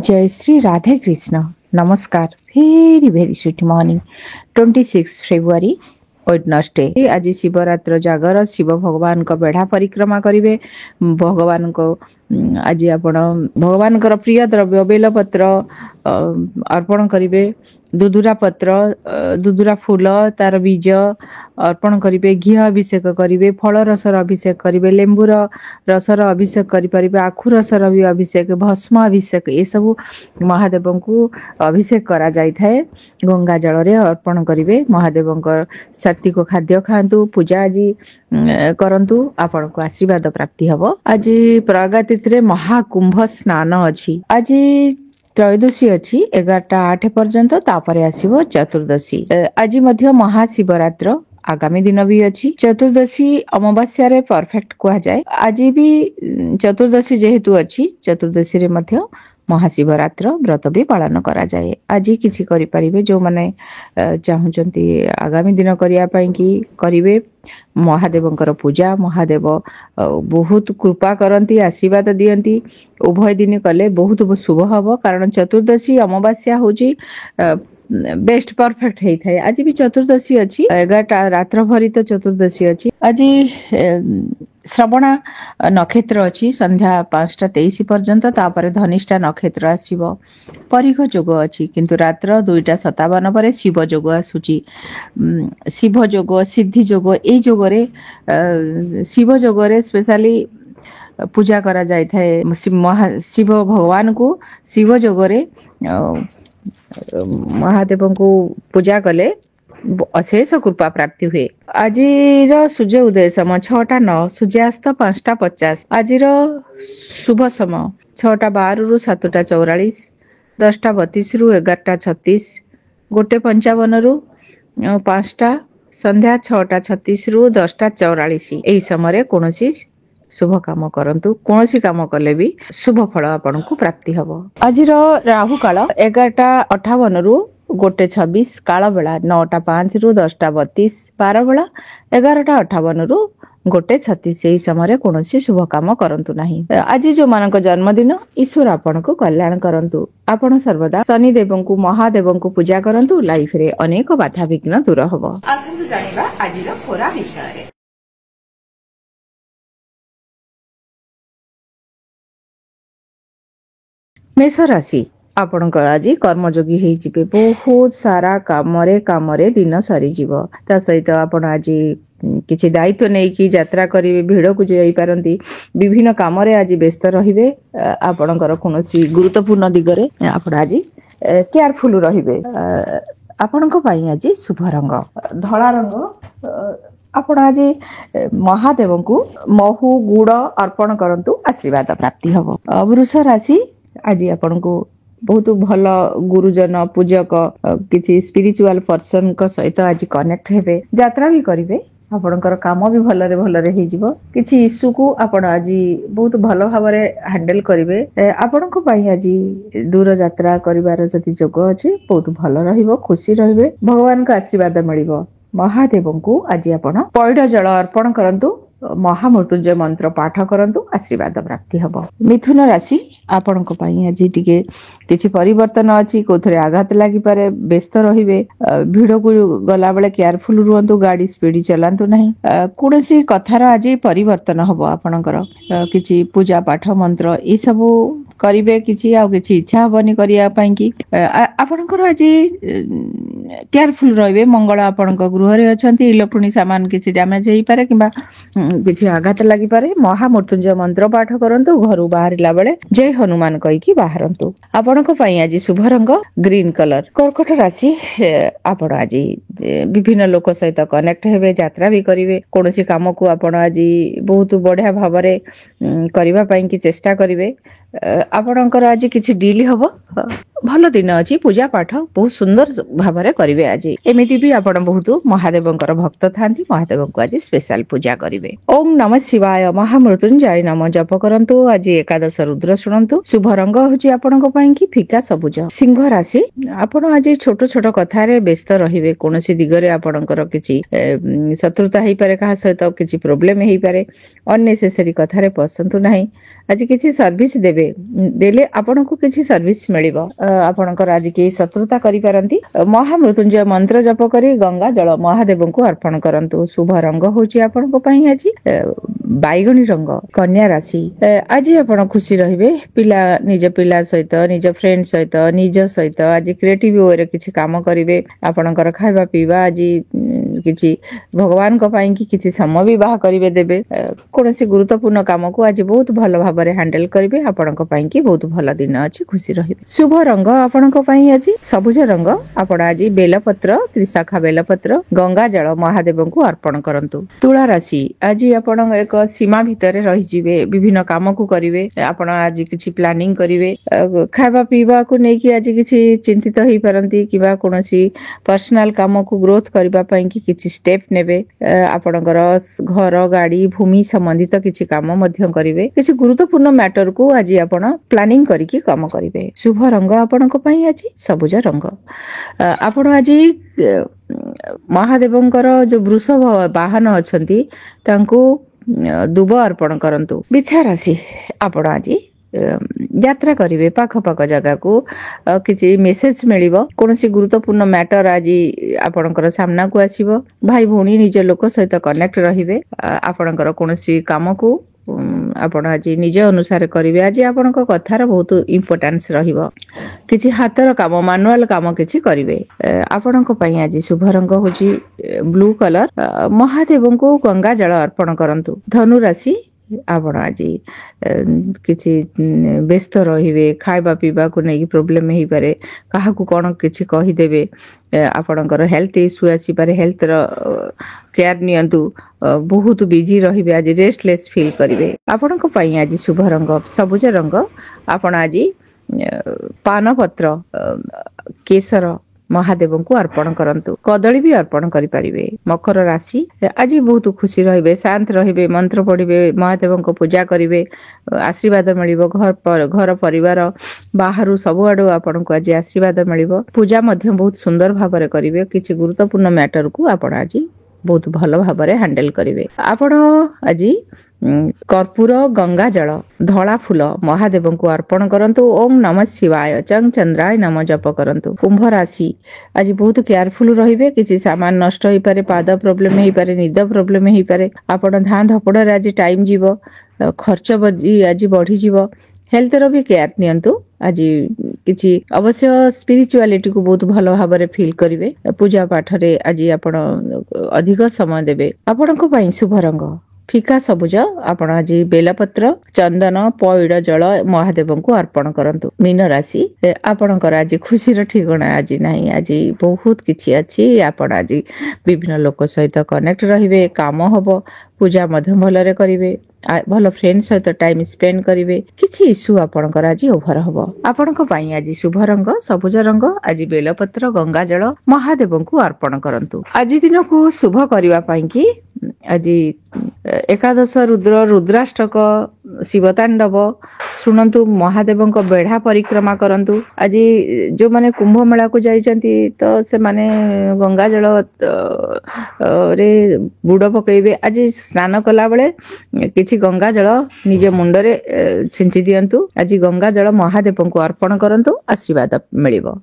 जय श्री राधे कृष्ण नमस्कार very very sweet morning 26 February Wednesday आज शिवरात्र जागर शिव भगवान को बेढ़ा परिक्रमा करिवे भगवान को आज आपण भगवान प्रिय द्रव्य बेलपत्र अर्पण करिवे दुदुरा पत्र दुदुरा फूल तार बीज अर्पण करिवे घी अभिषेक करिवे फल रसर अभिषेक करिवे लेंबूर रसर अभिषेक करिपारिबे आखु रसर भी अभिषेक भस्म अभिषेक ये सब महादेव को अभिषेक करा जाय थाए गंगा जल रे अर्पण करिवे महादेव सात्विक खाद्य खातु पूजा आज करंतु आपण को आशीर्वाद प्राप्ति हबो। आज प्रज्ञा तिथि रे महाकुंभ स्नान अछि आज त्रयोदशी अच्छी 11:08 पर्यंत तापरे आसीबो चतुर्दशी आज मध्य महाशिवरात्र आगामी दिन भी अच्छी चतुर्दशी अमावास्या रे परफेक्ट कहा जाए आज भी चतुर्दशी जेहेतु अच्छी चतुर्दशी रे मध्य महाशिवरात्र व्रत भी पालन करा जाए आज किछि करि परिबे जो माने चाहुचंती आगामी दिन करिया पई कि करिवे महादेवंकर पूजा महादेव बहुत कृपा करती आशीर्वाद दियंती उभय दिन कले बहुत शुभ हब कारण चतुर्दशी अमावास्या होची बेस्ट परफेक्ट हेई थाए आज भी चतुर्दशी अच्छी 11टा रात्र भरी तो चतुर्दशी अच्छी आज श्रवण नक्षत्र अच्छी संध्या 5:23 पर्यंत तापर धनिष्ठा नक्षत्र आसीबो परिघ जोग अच्छी किंतु रात्र 2:57 पर शिव जोग आसुची शिव जोग सिद्धि जोग ए जोग रे शिव जोग रे स्पेशली पूजा करा जाय थाए शिव भगवान को शिव जोग रे महादेव को पूजा कले अशेष कृपा प्राप्ति हुए आज सूर्य उदय समय 6:09 सूर्यास्त 5:50 आज शुभ समय 6:12 रु 7:44 10:32 रु 11:36 1:55 रु 5टा संध्या 6:36 रु 10:44 एही समय कोनोसी शुभ काम करंतु कोनोसी काम कले भी शुभ फल आपन को प्राप्ति हबो। आज राहु काल 11:58 रु 1:26 काल बेला 9:05 रु 10:32 12 बेला 11:58 रु 1:36 एही समय कोनोसी शुभ काम करंतु नाही। आज जो मानक जन्मदिन ईश्वर आपन को कल्याण करंतु आपण सर्वदा शनि देव को महादेव को पूजा करंतु लाइफ रे अनेक बाधा विघ्न दूर हबो। आसंतु जानिबा आज रो पूरा विषय रे। मेष राशि आपण आज कर्मयोगी हेई जिबे बहुत सारा कामरे दिन सरी जीवो ता सहित आपण आज किछि दायित्व नै कि यात्रा करिवे भिड़ को जाई पारंती विभिन्न कामरे आज व्यस्त रहिबे आपणकर कोनोसी गुरुत्वपूर्ण दिगरे आपण आज केयरफुल रहिबे आपणक पई आज शुभ रंग धला रंग आपण आज महादेव को महु गुड़ अर्पण करंतु आशीर्वाद प्राप्ति हबो। वृष राशि आज आपण को बहुत भल गुरुजन पूजक किछि स्पिरिचुअल पर्सन को सहित आज कनेक्ट हेबे यात्रा भी करिवे आपणकर काम भी भलरे हे जिवो किछि इश्यू को आपण आज बहुत भल भाबरे हैंडल करिवे आपण को पई आज दूर यात्रा करिवार जति जोग अछि बहुत भल रहिबो खुशी रहिबे भगवान का आशीर्वाद मिलिबो। महादेव को आज आपण पैड जल अर्पण करंतु महामृत्युंजय मंत्र पाठ करंतु आशीर्वाद प्राप्ति हबो। मिथुन राशि आपण को पई आज टिके किछि परिवर्तन अछि कोथरे आघात लागि पारे व्यस्त रहिबे भिड़ को गला बेले केयरफुल रुहंतु गाड़ी स्पीड चलांतु नहीं कोनोसी कथार आज परिवर्तन हबो आपणकर किछि पूजा पाठ मंत्र ई सब करिवे किछि आ किछि इच्छा हबनी करिया पई कि आपणकर आज केयरफुल रहिबे मंगल आपणक गृह रे अछंती इलेक्ट्रॉनिक सामान किछि डैमेज हेई पारे किबा किछि आघात लागि पारे महामृत्युंजय मंत्र पाठ करंतु घरु बाहरिला बेले जय हनुमान कहि कि बाहरंतु आपणक पई आज शुभ रंग ग्रीन कलर। कर्कट राशि आपण आज विभिन्न लोक सहित कनेक्ट हेबे यात्रा भी करिवे कोनोसी काम को आपण आज बहुत बढ़िया भाबरे करिवा पई कि चेष्टा करिवे आपणकर आज किछि डील हबो ଭଲ ଦିନ ଅଛି। ପୂଜା ପାଠ ବହୁତ ସୁନ୍ଦର ଭାବରେ କରିବେ ଆଜି। ଏମିତି ବି ଆପଣ ବହୁତ ମହାଦେବଙ୍କର ଭକ୍ତ ଥାନ୍ତି, ମହାଦେବଙ୍କୁ ଆଜି ସ୍ପେଶାଲ ପୂଜା କରିବେ। ଓಂ ନମ ଶିବାୟ ମହାମୃତ୍ୟୁଞ୍ଜୟ ନମ ଜପ କରନ୍ତୁ। ଆଜି ଏକାଦଶ ରୁଦ୍ର ଶୁଣନ୍ତୁ। ଶୁଭ ରଙ୍ଗ ହଉଛି ଆପଣଙ୍କ ପାଇଁ କି ଫିକା ସବୁଜ। ସିଂହ ରାଶି, ଆପଣ ଆଜି ଛୋଟ ଛୋଟ କଥାରେ ବ୍ୟସ୍ତ ରହିବେ। କୌଣସି ଦିଗରେ ଆପଣଙ୍କର କିଛି ଶତ୍ରୁତା ହେଇପାରେ, କାହା ସହିତ କିଛି ପ୍ରୋବ୍ଲେମ ହେଇପାରେ। ଅନନେସେସରୀ କଥାରେ ପଶନ୍ତୁ ନାହିଁ। ଆଜି କିଛି ସର୍ଭିସ ଦେଲେ ଆପଣଙ୍କୁ କିଛି ସର୍ଭିସ ମିଳିବ। ଆପଣଙ୍କର ଆଜି କେହି ଶତ୍ରୁତା କରିପାରନ୍ତି। ମହାମୃତ୍ୟୁଞ୍ଜୟ ମନ୍ତ୍ର ଜପ କରି ଗଙ୍ଗା ଜଳ ମହାଦେବଙ୍କୁ ଅର୍ପଣ କରନ୍ତୁ। ଶୁଭ ରଙ୍ଗ ହଉଛି ଆପଣଙ୍କ ପାଇଁ ଆଜି ବାଇଗଣୀ ରଙ୍ଗ। କନ୍ୟା ରାଶି, ଆଜି ଆପଣ ଖୁସି ରହିବେ। ନିଜ ପିଲା ସହିତ, ନିଜ ଫ୍ରେଣ୍ଡ ସହିତ, ନିଜ ସହିତ ଆଜି କ୍ରିଏଟିଭ ୱେରେ କିଛି କାମ କରିବେ। ଆପଣଙ୍କର ଖାଇବା ପିଇବା ଆଜି କିଛି ଭଗବାନଙ୍କ ପାଇଁ କି କିଛି ସମୟ ବି ବାହାର କରିବେ ଦେବେ। କୌଣସି ଗୁରୁତ୍ୱପୂର୍ଣ୍ଣ କାମକୁ ଆଜି ବହୁତ ଭଲ ଭାବରେ ହ୍ୟାଣ୍ଡେଲ କରିବେ। ଆପଣଙ୍କ ପାଇଁ କି ବହୁତ ଭଲ ଦିନ ଅଛି, ଖୁସି ରହିବେ। ଶୁଭ ରଙ୍ଗ ଆପଣଙ୍କ ପାଇଁ ଆଜି ସବୁଜ ରଙ୍ଗ। ଆପଣ ଆଜି ବେଲପତ୍ର, ତ୍ରିଶାଖା ବେଲପତ୍ର, ଗଙ୍ଗା ଜଳ ମହାଦେବଙ୍କୁ ଅର୍ପଣ କରନ୍ତୁ। ତୁଳା ରାଶି, ଆଜି ଆପଣ ଏକ ସୀମା ଭିତରେ ରହିଯିବେ। ବିଭିନ୍ନ କାମକୁ କରିବେ। ଆପଣ ଆଜି କିଛି ପ୍ଲାନିଂ କରିବେ। ଖାଇବା ପିଇବାକୁ ନେଇକି ଆଜି କିଛି ଚିନ୍ତିତ ହେଇପାରନ୍ତି, କିମ୍ବା କୌଣସି ପର୍ସନାଲ କାମକୁ ଗ୍ରୋଥ କରିବା ପାଇଁ କି କିଛି ଷ୍ଟେପ ନେବେ। ଆପଣଙ୍କର ଘର, ଗାଡି, ଭୂମି ସମ୍ବନ୍ଧିତ କିଛି କାମ ମଧ୍ୟ କରିବେ। କିଛି ଗୁରୁତ୍ୱପୂର୍ଣ୍ଣ ମ୍ୟାଟରକୁ ଆଜି ଆପଣ ପ୍ଲାନିଂ କରିକି କାମ କରିବେ। ଶୁଭ ରଙ୍ଗ ଆପଣଙ୍କ ପାଇଁ ଆଜି ସବୁଜ ରଙ୍ଗ। ଆପଣ ଆଜି ମହାଦେବଙ୍କର ଯୋଉ ବୃଷଭ ବାହନ ଅଛନ୍ତି ତାଙ୍କୁ ଦୁବ ଅର୍ପଣ କରନ୍ତୁ। ବିଛା ରାଶି, ଆପଣ ଆଜି ଯାତ୍ରା କରିବେ ପାଖ ପାଖ ଜାଗାକୁ। କିଛି ମେସେଜ ମିଳିବ। କୌଣସି ଗୁରୁତ୍ୱପୂର୍ଣ୍ଣ ମ୍ୟାଟର ଆଜି ଆପଣଙ୍କର ସାମ୍ନାକୁ ଆସିବ। ଭାଇ ଭଉଣୀ, ନିଜ ଲୋକ ସହିତ କନେକ୍ଟ ରହିବେ। ଆପଣଙ୍କର କୌଣସି କାମକୁ ଆପଣ ଆଜି ନିଜ ଅନୁସାରେ କରିବେ। ଆଜି ଆପଣଙ୍କ କଥାର ବହୁତ ଇମ୍ପୋର୍ଟାନ୍ସ ରହିବ। କିଛି ହାତର କାମ, ମାନୁଆଲ କାମ କିଛି କରିବେ। ଆପଣଙ୍କ ପାଇଁ ଆଜି ଶୁଭ ରଙ୍ଗ ହଉଛି ବ୍ଲୁ କଲର। ମହାଦେବଙ୍କୁ ଗଙ୍ଗା ଜଳ ଅର୍ପଣ କରନ୍ତୁ। ଧନୁ ରାଶି, ଆପଣ ଆଜି କିଛି ବ୍ୟସ୍ତ ରହିବେ। ଖାଇବା ପିଇବାକୁ ନେଇକି ପ୍ରୋବ୍ଲେମ ହେଇପାରେ। କାହାକୁ କଣ କିଛି କହିଦେବେ। ଆପଣଙ୍କର ହେଲ୍ଥ ଇସ୍ୟୁ ଆସିପାରେ। ହେଲ୍ଥର କେୟାର ନିଅନ୍ତୁ। ବହୁତ ବିଜି ରହିବେ। ଆଜି ରେଷ୍ଟଲେସ୍ ଫିଲ୍ କରିବେ। ଆପଣଙ୍କ ପାଇଁ ଆଜି ଶୁଭ ରଙ୍ଗ ସବୁଜ ରଙ୍ଗ। ଆପଣ ଆଜି ପାନପତ୍ର, କେଶର ମହାଦେବଙ୍କୁ ଅର୍ପଣ କରନ୍ତୁ। କଦଳୀ ବି ଅର୍ପଣ କରିପାରିବେ। ମକର ରାଶି, ଆଜି ବହୁତ ଖୁସି ରହିବେ, ଶାନ୍ତ ରହିବେ, ମନ୍ତ୍ର ପଢିବେ, ମହାଦେବଙ୍କ ପୂଜା କରିବେ। ଆଶୀର୍ବାଦ ମିଳିବ। ଘର ପରିବାର ବାହାରୁ ସବୁଆଡୁ ଆପଣଙ୍କୁ ଆଜି ଆଶୀର୍ବାଦ ମିଳିବ। ପୂଜା ମଧ୍ୟ ବହୁତ ସୁନ୍ଦର ଭାବରେ କରିବେ। କିଛି ଗୁରୁତ୍ୱପୂର୍ଣ୍ଣ ମ୍ୟାଟରକୁ ଆପଣ ଆଜି ବହୁତ ଭଲ ଭାବରେ ହ୍ୟାଣ୍ଡେଲ କରିବେ। ଆପଣ ଆଜି କର୍ପୂର, ଗଙ୍ଗା ଜଳ, ଧଳା ଫୁଲ ମହାଦେବଙ୍କୁ ଅର୍ପଣ କରନ୍ତୁ। ଓಂ ନମ ଶିବାୟ ଚଂ ଚନ୍ଦ୍ରାୟ ନମ ଜପ କରନ୍ତୁ। କୁମ୍ଭ ରାଶି, ଆଜି ବହୁତ କେୟାରଫୁଲ ରହିବେ। କିଛି ସାମାନ ନଷ୍ଟ ହେଇପାରେ, ପାଦ ପ୍ରୋବ୍ଲେମ ହେଇପାରେ, ନିଦ ପ୍ରୋବ୍ଲେମ ହେଇପାରେ। ଆପଣ ଧାଁ ଧପଡରେ ଆଜି ଟାଇମ ଯିବ। ଖର୍ଚ୍ଚ ଆଜି ବଢିଯିବ। ହେଲ୍ଥର ବି କେୟାର ନିଅନ୍ତୁ। ଆଜି କିଛି ଅବଶ୍ୟ ସ୍ପିରିଚୁଆଲିଟିକୁ ବହୁତ ଭଲ ଭାବରେ ଫିଲ୍ କରିବେ। ପୂଜା ପାଠରେ ଆଜି ଆପଣ ଅଧିକ ସମୟ ଦେବେ। ଆପଣଙ୍କ ପାଇଁ ଶୁଭ ରଙ୍ଗ ଫିକା ସବୁଜ। ଆପଣ ଆଜି ବେଲପତ୍ର, ଚନ୍ଦନ, ପଇଡ ଜଳ ମହାଦେବଙ୍କୁ ଅର୍ପଣ କରନ୍ତୁ। ମୀନ ରାଶି, ଆପଣଙ୍କର ଆଜି ଖୁସିର ଠିକଣା ଆଜି ନାହିଁ। ଆଜି ବହୁତ କିଛି ଅଛି। ଆପଣ ଆଜି ବିଭିନ୍ନ ଲୋକ ସହିତ କନେକ୍ଟ ରହିବେ। କାମ ହବ। ପୂଜା ମଧ୍ୟ ଭଲରେ କରିବେ। ଭଲ ଫ୍ରେଣ୍ଡ ସହିତ ଟାଇମ ସ୍ପେଣ୍ଡ କରିବେ। କିଛି ଇସ୍ୟୁ ଆପଣଙ୍କର ଆଜି ଓଭର ହବ। ଆପଣଙ୍କ ପାଇଁ ଆଜି ଶୁଭ ରଙ୍ଗ ସବୁଜ ରଙ୍ଗ। ଆଜି ବେଲପତ୍ର, ଗଙ୍ଗା ଜଳ ମହାଦେବଙ୍କୁ ଅର୍ପଣ କରନ୍ତୁ। ଆଜି ଦିନକୁ ଶୁଭ କରିବା ପାଇଁ କି ଆଜି ଏକାଦଶ ରୁଦ୍ର, ରୁଦ୍ରାଷ୍ଟକ, ଶିବ ତାଣ୍ଡବ ଶୁଣନ୍ତୁ। ମହାଦେବଙ୍କ ବେଢା ପରିକ୍ରମା କରନ୍ତୁ। ଆଜି ଯୋଉମାନେ କୁମ୍ଭ ମେଳାକୁ ଯାଇଛନ୍ତି ତ ସେମାନେ ଗଙ୍ଗା ଜଳ ରେ ବୁଡ ପକେଇବେ। ଆଜି ସ୍ନାନ କଲା ବେଳେ କିଛି ଗଙ୍ଗା ଜଳ ନିଜ ମୁଣ୍ଡରେ ଛିଞ୍ଚି ଦିଅନ୍ତୁ। ଆଜି ଗଙ୍ଗା ଜଳ ମହାଦେବଙ୍କୁ ଅର୍ପଣ କରନ୍ତୁ। ଆଶୀର୍ବାଦ ମିଳିବ।